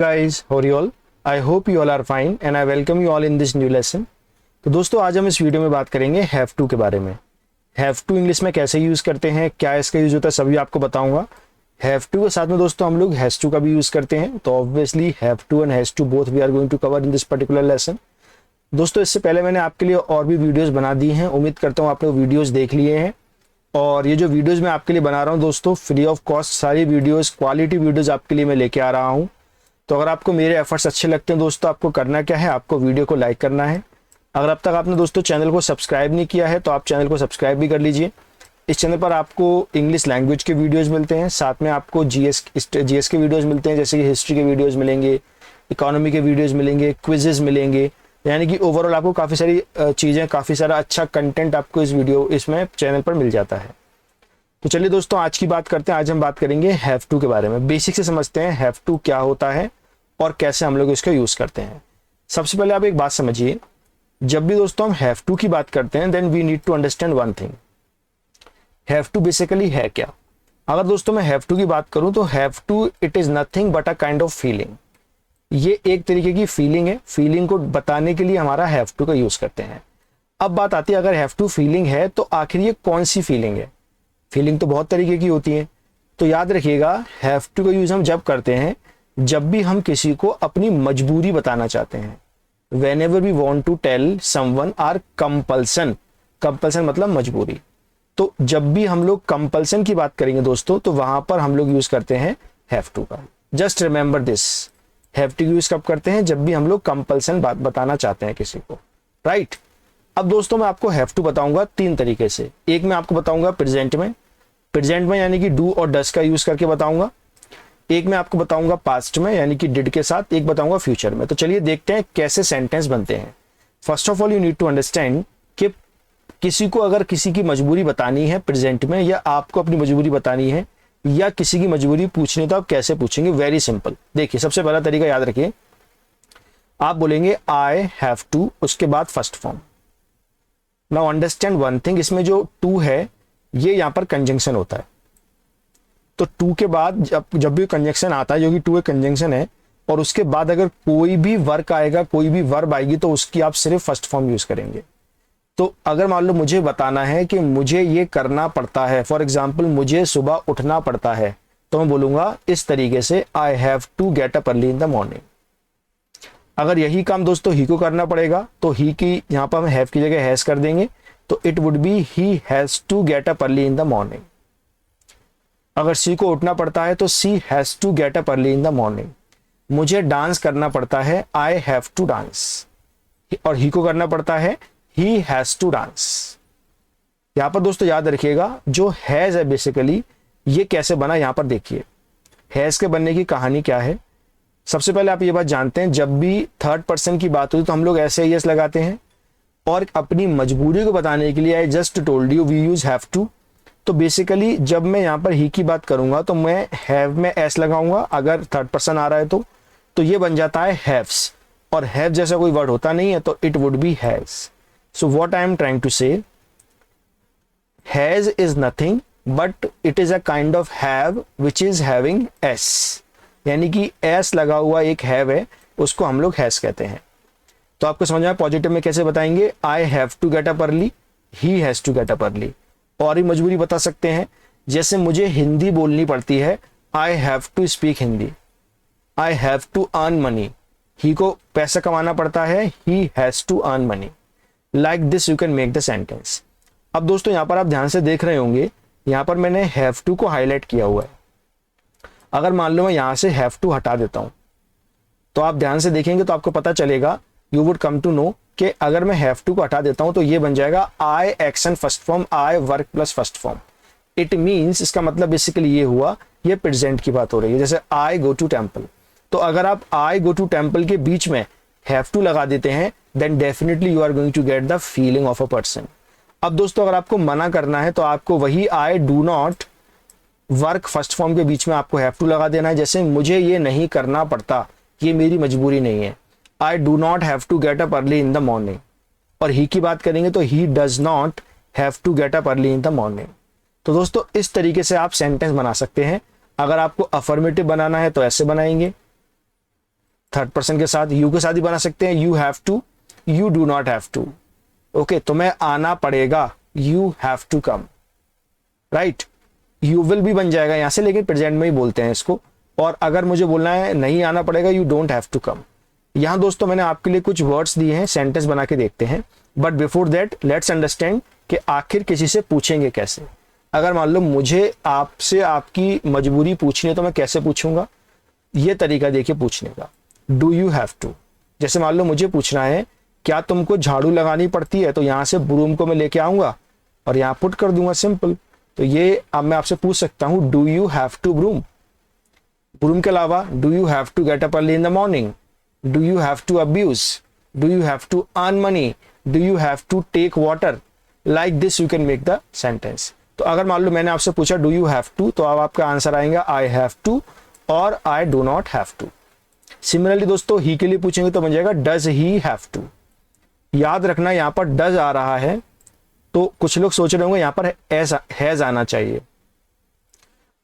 Guys, how are you all? I hope you all are fine and I welcome you all in this new lesson. तो दोस्तों आज हम इस video में बात करेंगे हैव टू के बारे में। हैव टू इंग्लिश में कैसे यूज़ करते हैं, क्या इसका यूज़ होता है, सभी आपको बताऊंगा। हैव टू के साथ में दोस्तों हम लोग हैज़ टू का भी यूज़ करते हैं, तो obviously have to and has to both we are going to cover in this particular lesson. दोस्तों इससे पहले मैंने आपके लिए और भी वीडियोज़ बना दी हैं, उम्मीद करता हूँ आपने वो वीडियोज़ देख लिए हैं। और ये जो वीडियोज़ मैं आपके लिए बना रहा हूँ दोस्तों, फ्री ऑफ कॉस्ट सारी वीडियोज़, क्वालिटी वीडियोज़ आपके लिए मैं लेके आ रहा हूँ। तो अगर आपको मेरे एफर्ट्स अच्छे लगते हैं दोस्तों, आपको करना क्या है, आपको वीडियो को लाइक करना है। अगर अब तक आपने दोस्तों चैनल को सब्सक्राइब नहीं किया है तो आप चैनल को सब्सक्राइब भी कर लीजिए। इस चैनल पर आपको इंग्लिश लैंग्वेज के वीडियोस मिलते हैं, साथ में आपको जीएस के वीडियोस मिलते हैं, जैसे कि हिस्ट्री के वीडियोस मिलेंगे, इकोनॉमी के वीडियोस मिलेंगे, क्विजेज मिलेंगे, यानी कि ओवरऑल आपको काफ़ी सारी चीज़ें, काफ़ी सारा अच्छा कंटेंट आपको इसमें चैनल पर मिल जाता है। तो चलिए दोस्तों आज की बात करते हैं। आज हम बात करेंगे हैव टू के बारे में। बेसिक से समझते हैं हैव टू क्या होता है और कैसे हम लोग इसका यूज करते हैं। सबसे पहले आप एक बात समझिए, जब भी दोस्तों हम हैव टू की बात करते हैं then we need to understand one thing. Have to basically है क्या? अगर दोस्तों मैं हैव टू की बात करूं तो have to it is nothing but a kind of feeling. ये एक तरीके की फीलिंग है, फीलिंग को बताने के लिए हमारा हैव टू का यूज करते हैं। अब बात आती है, अगर हैव टू फीलिंग है तो आखिर ये कौन सी फीलिंग है? फीलिंग तो बहुत तरीके की होती है, तो याद रखिएगा हैव टू का यूज हम जब करते हैं जब भी हम किसी को अपनी मजबूरी बताना चाहते हैं। Whenever we want to tell someone our compulsion, compulsion मतलब मजबूरी। तो जब भी हम लोग कंपल्सन की बात करेंगे दोस्तों, तो वहां पर हम लोग यूज करते हैं हैव टू का। Just remember this, have to use कब करते हैं? जब भी हम लोग कंपल्सन बात बताना चाहते हैं किसी को, राइट। अब दोस्तों मैं आपको हैव टू बताऊंगा तीन तरीके से। एक मैं आपको बताऊंगा प्रेजेंट में यानी कि डू और डस का यूज करके बताऊंगा। एक मैं आपको बताऊंगा पास्ट में यानी कि डिड के साथ, एक बताऊंगा फ्यूचर में। तो चलिए देखते हैं कैसे सेंटेंस बनते हैं। First of all you need to understand कि किसी को अगर किसी की मजबूरी बतानी है प्रेजेंट में, या आपको अपनी मजबूरी बतानी है, या किसी की मजबूरी पूछनी, तो आप कैसे पूछेंगे? Very simple. देखिए सबसे पहला तरीका याद रखिए, आप बोलेंगे आई हैव टू, उसके बाद first form. Now understand one thing, इसमें जो टू है ये यहां पर कंजंक्शन होता है। तो टू के बाद जब भी कंजंक्शन आता है, जो कि टू एक कंजंक्शन है, और उसके बाद अगर कोई भी वर्क आएगा, कोई भी वर्ब आएगी, तो उसकी आप सिर्फ फर्स्ट फॉर्म यूज करेंगे। तो अगर मान लो मुझे बताना है कि मुझे ये करना पड़ता है, फॉर एग्जाम्पल मुझे सुबह उठना पड़ता है, तो मैं बोलूंगा इस तरीके से, I have to get up early in the morning. अगर यही काम दोस्तों ही को करना पड़ेगा, तो ही की यहां पर हम हैव की जगह हैज कर देंगे, तो it would be he has to get up early in the morning. अगर सी को उठना पड़ता है तो she has to get up early in the morning. मुझे डांस करना पड़ता है, आई हैव टू डांस। और ही को करना पड़ता है, ही हैज टू डांस। यहां पर दोस्तों याद रखिएगा जो हैज है बेसिकली ये कैसे बना, यहां पर देखिए हैज के बनने की कहानी क्या है। सबसे पहले आप ये बात जानते हैं, जब भी थर्ड पर्सन की बात होती है तो हम लोग ऐसे यस लगाते हैं, और अपनी मजबूरी को बताने के लिए I just told you we use have to. तो बेसिकली जब मैं यहाँ पर ही की बात करूंगा तो मैं हैव में एस लगाऊंगा, अगर थर्ड पर्सन आ रहा है तो ये बन जाता है हैव्स, और हैव जैसा कोई वर्ड होता नहीं है, तो it would be has. So what I am trying to say, has is nothing but it is a kind of have which is having S, यानी कि एस लगा हुआ एक हैव है, उसको हम लोग हैज कहते हैं। तो आपको समझ में पॉजिटिव में कैसे बताएंगे, I have to get up early, he has to get up early. और ही मजबूरी बता सकते हैं, जैसे मुझे हिंदी बोलनी पड़ती है, I have to speak Hindi, I have to earn money. He को पैसा कमाना पड़ता है, he has to earn money. Like this you can make the sentence. अब दोस्तों यहां पर आप ध्यान से देख रहे होंगे, यहां पर मैंने हैव टू को हाईलाइट किया हुआ है। अगर मान लो मैं यहां से हैव टू हटा देता हूं, तो आप ध्यान से देखेंगे तो आपको पता चलेगा, you would come to know कि अगर मैं हैव टू को हटा देता हूं तो ये बन जाएगा I action first form, I work plus first form. It means, इसका मतलब बेसिकली ये हुआ, ये प्रेजेंट की बात हो रही है। जैसे आई गो टू टेम्पल, तो अगर आप आई गो टू टेम्पल के बीच में हैव टू लगा देते हैं then definitely you are going to get the feeling of a person. अब दोस्तों अगर आपको मना करना है तो आपको वही आई do not work first form के बीच में आपको हैव टू लगा देना है। जैसे मुझे ये नहीं करना पड़ता, ये मेरी मजबूरी नहीं है, I do not have to get up early in the morning. और ही की बात करेंगे तो he does not have to get up early in the morning. तो दोस्तों इस तरीके से आप सेंटेंस बना सकते हैं। अगर आपको अफर्मेटिव बनाना है तो ऐसे बनाएंगे, थर्ड पर्सन के साथ, यू के साथ ही बना सकते हैं, you have to, you do not have to. Okay, तुम्हें आना पड़ेगा, you have to come, right. You will भी बन जाएगा यहां से, लेकिन प्रेजेंट में ही बोलते हैं इसको। और अगर मुझे बोलना है नहीं आना पड़ेगा, you don't have to come. यहां दोस्तों मैंने आपके लिए कुछ वर्ड्स दिए हैं, सेंटेंस बना के देखते हैं। But before that let's understand कि आखिर किसी से पूछेंगे कैसे। अगर मान लो मुझे आपसे आपकी मजबूरी पूछनी है तो मैं कैसे पूछूंगा, ये तरीका देखिए पूछने का, डू यू हैव टू। जैसे मान लो मुझे पूछना है क्या तुमको झाड़ू लगानी पड़ती है, तो यहां से ब्रूम को मैं लेके आऊंगा और यहां पुट कर दूंगा, सिंपल। तो ये अब मैं आपसे पूछ सकता हूं, do you have to broom. Broom के अलावा do you have to get up early in the morning, do you have to abuse, do you have to earn money, do you have to take water. Like this you can make the sentence. तो अगर मान लो मैंने आपसे पूछा do you have to, तो अब आपका answer आएगा आई हैव टू और I do not have to. Similarly दोस्तों ही के लिए पूछेंगे तो बन जाएगा डज ही हैव टू। याद रखना यहां पर डज आ रहा है तो कुछ लोग सोच रहे होंगे यहां पर हैज आना चाहिए।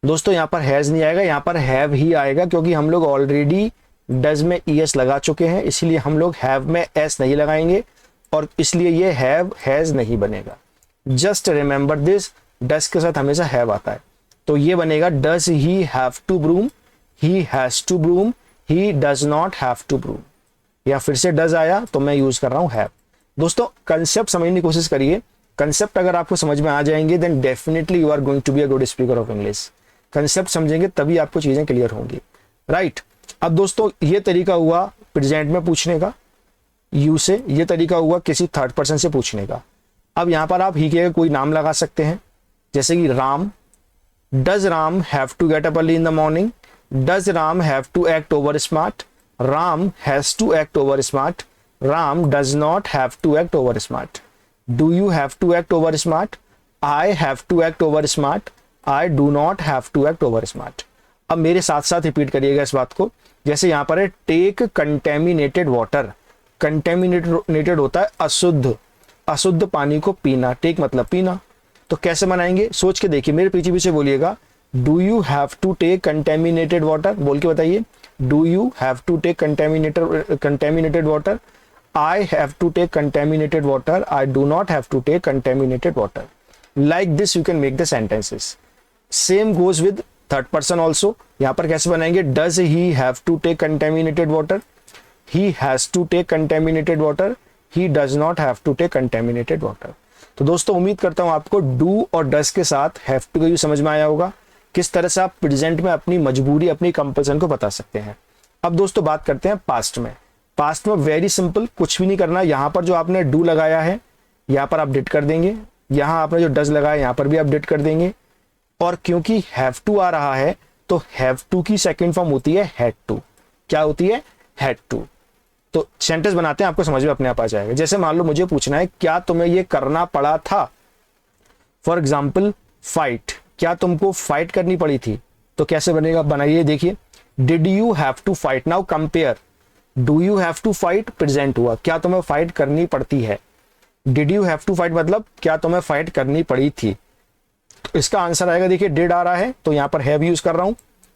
दोस्तों यहां पर हैज नहीं आएगा, यहां पर हैव ही आएगा, क्योंकि हम लोग ऑलरेडी डज में ईएस लगा चुके हैं, इसलिए हम लोग हैव में एस नहीं लगाएंगे और इसलिए ये हैव हैज नहीं बनेगा। जस्ट रिमेंबर दिस, डज के साथ हमेशा हैव आता है। तो ये बनेगा does he have to broom, he has to broom, he does not have to broom. या फिर से डज आया तो मैं यूज कर रहा हूं हैव। दोस्तों कंसेप्ट समझने की कोशिश करिए। कंसेप्ट अगर आपको समझ में आ जाएंगे then definitely you are going to be a good speaker of English. Concept समझेंगे तभी आपको चीजें क्लियर होंगी, राइट। अब दोस्तों ये तरीका हुआ प्रेजेंट में पूछने का यू से, ये तरीका हुआ किसी थर्ड पर्सन से पूछने का। अब यहां पर आप ही के कोई नाम लगा सकते हैं, जैसे कि Ram. Does Ram have to get up early in the morning, does Ram have to act over smart, Ram has to act over smart, Ram does not have to act over smart. Do you have to act over smart, I have to act over smart, I do not have to act over smart. अब मेरे साथ साथ repeat करिएगा इस बात को। जैसे यहां पर है टेक कंटेमिनेटेड वाटर। कंटेमिनेटेड होता है अशुद्ध, अशुद्ध पानी को पीना, टेक मतलब पीना। तो कैसे बनाएंगे सोच के देखिए, मेरे पीछे पीछे बोलिएगा, do you have to take contaminated water, बोल के बताइए। Do you have to take contaminated water, I have to take contaminated water, I do not have to take contaminated water. Like this you can make the sentences. Same goes with third person also. यहां पर कैसे बनाएंगे, does he have to take contaminated water, he has to take contaminated water, he does not have to take contaminated water. तो दोस्तों उम्मीद करता हूं आपको डू और डज के साथ हैव टू का यूज समझ में आया होगा, किस तरह से आप प्रेजेंट में अपनी मजबूरी, अपनी कंपल्सन को बता सकते हैं। अब दोस्तों बात करते हैं पास्ट में। पास्ट में वेरी सिंपल, कुछ भी नहीं करना। यहां पर जो आपने डू लगाया है यहां पर अपडेट कर देंगे, यहां आपने जो डज लगाया यहां पर भी अपडेट कर देंगे। और क्योंकि हैव टू आ रहा है तो हैव टू की सेकंड फॉर्म होती है हैड टू। क्या होती है, हैड टू। तो सेंटेंस बनाते हैं, आपको समझ में अपने आप आ जाएगा। जैसे मान लो मुझे पूछना है क्या तुम्हें ये करना पड़ा था। फॉर एग्जाम्पल फाइट, क्या तुमको फाइट करनी पड़ी थी, तो कैसे बनेगा, बनाइए देखिए। Did you have to fight, now compare. Do you have to fight present हुआ, क्या तुम्हें फाइट करनी पड़ती है। डिड यू हैव टू फाइट मतलब क्या तुम्हें फाइट करनी पड़ी थी। तो इसका आंसर आएगा, देखिए डिड आ रहा है तो यहां पर हैव यूज कर रहा हूं,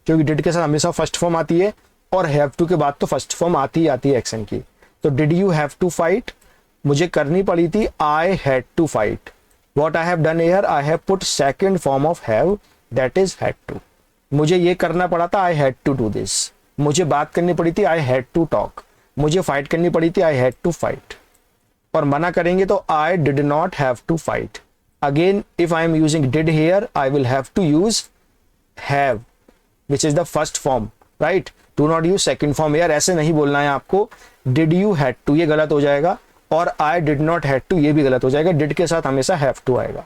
क्योंकि डिड के साथ हमेशा फर्स्ट फॉर्म आती है और हैव टू के बाद तो फर्स्ट फॉर्म आती ही आती है एक्शन की। तो did you have to fight, मुझे करनी पड़ी थी, I had to fight. What I have done here, I have put second form of have, that is had to. मुझे ये करना पड़ा था, I had to do this. मुझे बात करनी पड़ी थी, आई हैड टू टॉक। मुझे फाइट करनी पड़ी थी, आई हैड टू फाइट। और मना करेंगे तो I did not have to fight. Again if I am using did here, I will have to use have which is the first form, right. Do not use second form here, ऐसे नहीं बोलना है आपको। Did you had to ये गलत हो जाएगा और I did not had to ये भी गलत हो जाएगा। डिड के साथ हमेशा हैव टू आएगा।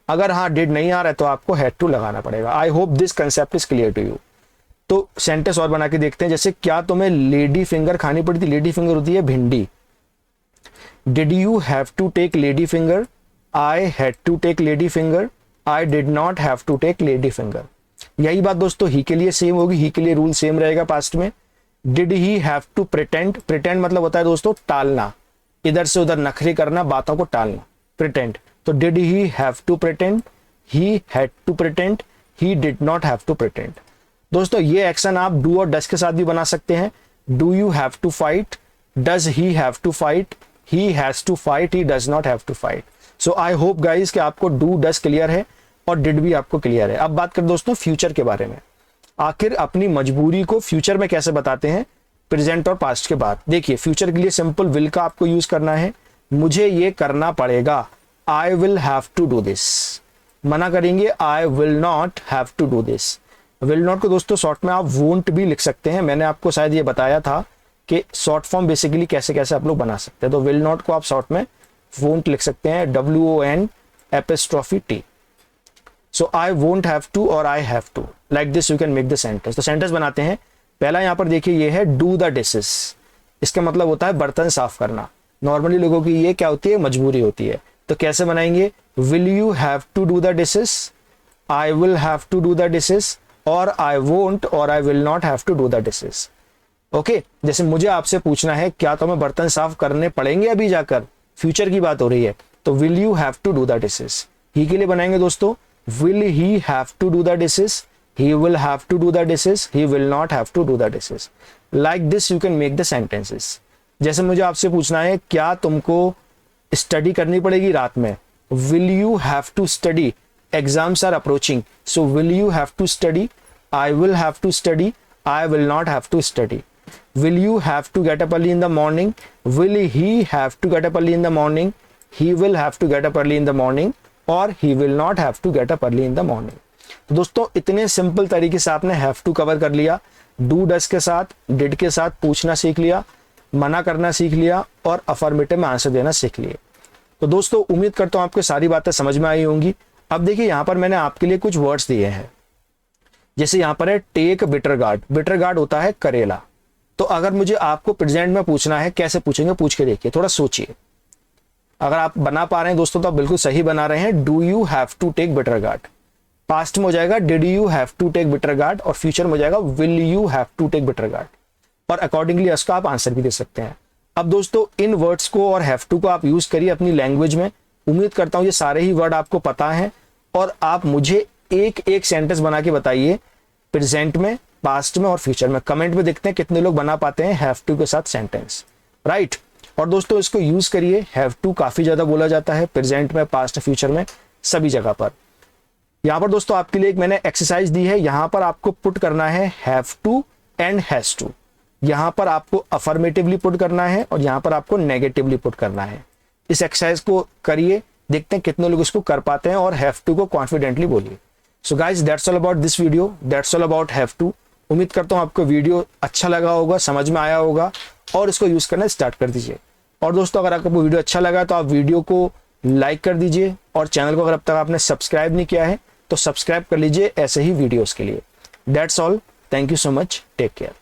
अगर हाँ डिड नहीं आ रहा है तो आपको हैड टू लगाना पड़ेगा। I hope this concept is clear to you. तो सेंटेंस और बना के देखते हैं। जैसे क्या तुम्हें लेडी फिंगर खानी पड़ी थी, लेडी फिंगर होती है भिंडी। Did you have to take lady finger, I had to take lady finger, I did not have to take lady finger. यही बात दोस्तों ही के लिए सेम होगी, ही के लिए रूल सेम रहेगा पास्ट में। Did he have to pretend, pretend मतलब होता है दोस्तों टालना, इधर से उधर नखरे करना, बातों को टालना, प्रिटेंड। तो did he have to pretend, he had to pretend, he did not have to pretend. दोस्तों ये एक्शन आप डू और डज के साथ भी बना सकते हैं, do you have to fight, does he have to fight, he has to fight, he does not have to fight. So I hope guys कि आपको डू डज क्लियर है और डिड भी आपको क्लियर है। अब बात कर दोस्तों फ्यूचर के बारे में। आखिर अपनी मजबूरी को फ्यूचर में कैसे बताते हैं प्रेजेंट और पास्ट के बाद। देखिए फ्यूचर के लिए सिंपल विल का आपको यूज करना है, मुझे ये करना पड़ेगा, I will have to do this. मना करेंगे I will not have to do this. Will not को दोस्तों शॉर्ट में आप वोंट भी लिख सकते हैं, मैंने आपको शायद ये बताया था कि शॉर्ट फॉर्म बेसिकली कैसे कैसे आप लोग बना सकते हैं। तो विल नॉट को आप शॉर्ट में वोंट लिख सकते हैं, WONT। So I won't have to और I have to, like this you can make the sentence. तो सेंटेंस बनाते हैं। पहला यहाँ पर देखिए ये है डू द डिशेस, इसका मतलब होता है बर्तन साफ करना। नॉर्मली लोगों की ये क्या होती है, मजबूरी होती है। तो कैसे बनाएंगे, will you have to do the dishes, I will have to do the dishes, और आई वोंट और I will not have to do the dishes. Okay, जैसे मुझे आपसे पूछना है क्या तुम्हें बर्तन साफ करने पड़ेंगे अभी जाकर, फ्यूचर की बात हो रही है, तो will you have to do the dishes. He के लिए बनाएंगे दोस्तों, will he have to do the dishes, he will have to do the dishes, he will not have to do the dishes. Like this you can make the sentences. जैसे मुझे आपसे पूछना है क्या तुमको स्टडी करनी पड़ेगी रात में, will you have to study, exams are approaching, so will you have to study, I will have to study, I will not have to study. Will you have to get up early in the morning, will he have to get up early in the morning, he will have to get up early in the morning, or he will not have to get up early in the morning. तो दोस्तों इतने simple तरीके से आपने have to cover कर लिया, do does के साथ, डिड के साथ पूछना सीख लिया, मना करना सीख लिया और अफर्मेटिव में आंसर देना सीख लिए। तो दोस्तों उम्मीद करता हूं आपको सारी बातें समझ में आई होंगी। अब देखिए यहां पर मैंने आपके लिए कुछ वर्ड्स दिए हैं, जैसे यहां पर है take bitter gourd. Bitter gourd होता है करेला। तो अगर मुझे आपको प्रेजेंट में पूछना है, कैसे पूछेंगे, पूछ के देखिए, थोड़ा सोचिए। अगर आप बना पा रहे हैं दोस्तों तो आप बिल्कुल सही बना रहे हैं। Do you have to take bitter gourd, past में हो जाएगा did you have to take bitter gourd, और फ्यूचर में हो जाएगा will you have to take bitter gourd, और अकॉर्डिंगली उसका आप आंसर भी दे सकते हैं। अब दोस्तों इन वर्ड्स को और हैव टू को आप यूज करिए अपनी लैंग्वेज में। उम्मीद करता हूं ये सारे ही वर्ड आपको पता हैं, और आप मुझे एक एक सेंटेंस बना के बताइए प्रेजेंट में, पास्ट में और फ्यूचर में। कमेंट में देखते हैं कितने लोग बना पाते हैं हैव टू के साथ सेंटेंस, राइट। और दोस्तों इसको यूज करिए, हैव टू काफी ज्यादा बोला जाता है प्रेजेंट में, पास्ट, फ्यूचर में, सभी जगह पर। यहां पर दोस्तों आपके लिए एक मैंने एक्सरसाइज दी है, यहां पर आपको पुट करना है have to and has to. यहां पर आपको अफर्मेटिवली पुट करना है और यहां पर आपको नेगेटिवली पुट करना है। इस एक्सरसाइज को करिए, देखते हैं कितने लोग इसको कर पाते हैं और हैव टू को कॉन्फिडेंटली बोलिए। So guys that's all about this video, that's all about have to. उम्मीद करता हूं आपको वीडियो अच्छा लगा होगा, समझ में आया होगा, और इसको यूज करना स्टार्ट कर दीजिए। और दोस्तों अगर आपको वीडियो अच्छा लगा तो आप वीडियो को लाइक कर दीजिए, और चैनल को अगर अब तक आपने सब्सक्राइब नहीं किया है तो सब्सक्राइब कर लीजिए ऐसे ही वीडियोस के लिए। That's all, thank you so much, take care.